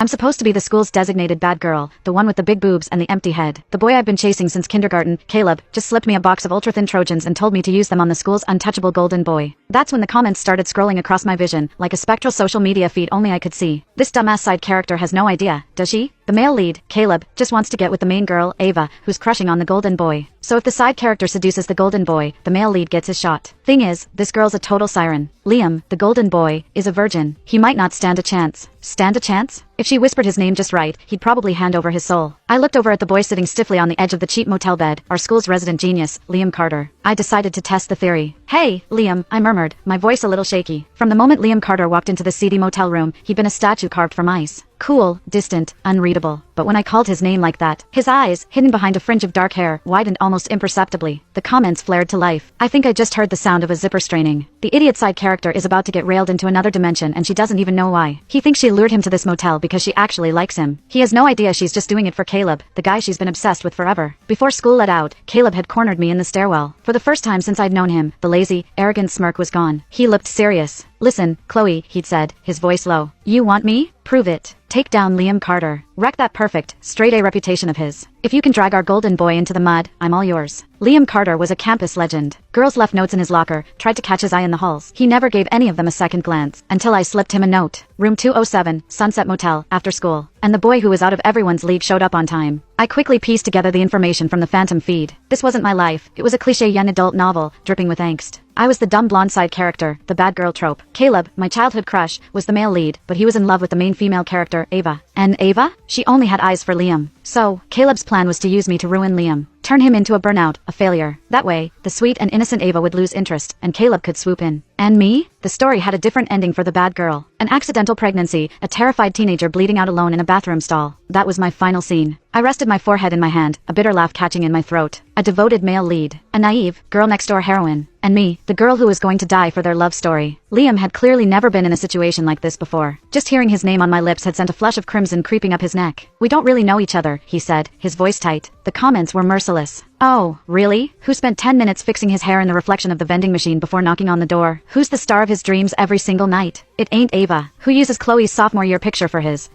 I'm supposed to be the school's designated bad girl, the one with the big boobs and the empty head. The boy I've been chasing since kindergarten, Caleb, just slipped me a box of ultra-thin Trojans and told me to use them on the school's untouchable golden boy. That's when the comments started scrolling across my vision, like a spectral social media feed only I could see. This dumbass side character has no idea, does she? The male lead, Caleb, just wants to get with the main girl, Ava, who's crushing on the golden boy. So if the side character seduces the golden boy, the male lead gets his shot. Thing is, this girl's a total siren. Liam, the golden boy, is a virgin. He might not stand a chance. Stand a chance? If she whispered his name just right, he'd probably hand over his soul. I looked over at the boy sitting stiffly on the edge of the cheap motel bed, our school's resident genius, Liam Carter. I decided to test the theory. Hey, Liam, I murmured, my voice a little shaky. From the moment Liam Carter walked into the seedy motel room, he'd been a statue carved from ice. Cool, distant, unreadable. But when I called his name like that, his eyes, hidden behind a fringe of dark hair, widened almost imperceptibly. The comments flared to life. I think I just heard the sound of a zipper straining. The idiot side character is about to get railed into another dimension and she doesn't even know why. He thinks she lured him to this motel because she actually likes him. He has no idea she's just doing it for Caleb, the guy she's been obsessed with forever. Before school let out, Caleb had cornered me in the stairwell. For the first time since I'd known him, the lazy, arrogant smirk was gone. He looked serious. Listen, Chloe, he'd said, his voice low. You want me? Prove it. Take down Liam Carter. Wreck that perfect, straight-A reputation of his. If you can drag our golden boy into the mud, I'm all yours. Liam Carter was a campus legend. Girls left notes in his locker, tried to catch his eye in the halls. He never gave any of them a second glance, until I slipped him a note. Room 207, Sunset Motel, after school. And the boy who was out of everyone's league showed up on time. I quickly pieced together the information from the phantom feed. This wasn't my life. It was a cliché young adult novel, dripping with angst. I was the dumb blonde side character, the bad girl trope. Caleb, my childhood crush, was the male lead, but he was in love with the main female character, Ava. And Ava? She only had eyes for Liam. So, Caleb's plan was to use me to ruin Liam. Turn him into a burnout, a failure. That way, the sweet and innocent Ava would lose interest, and Caleb could swoop in. And me? The story had a different ending for the bad girl. An accidental pregnancy, a terrified teenager bleeding out alone in a bathroom stall. That was my final scene. I rested my forehead in my hand, a bitter laugh catching in my throat. A devoted male lead. A naive, girl-next-door heroine. And me, the girl who was going to die for their love story. Liam had clearly never been in a situation like this before. Just hearing his name on my lips had sent a flush of crimson creeping up his neck. We don't really know each other, he said, his voice tight. The comments were merciless. Oh, really? Who spent 10 minutes fixing his hair in the reflection of the vending machine before knocking on the door? Who's the star of his dreams every single night? It ain't Ava. Who uses Chloe's sophomore year picture for his,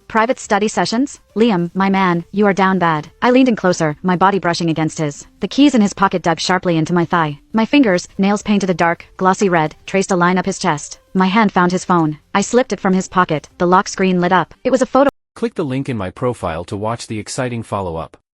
private study sessions? Liam, my man, you are down bad. I leaned in closer, my body brushing against his. The keys in his pocket dug sharply into my thigh. My fingers, nails painted a dark, glossy red, traced a line up his chest. My hand found his phone. I slipped it from his pocket. The lock screen lit up. It was a photo. Click the link in my profile to watch the exciting follow-up.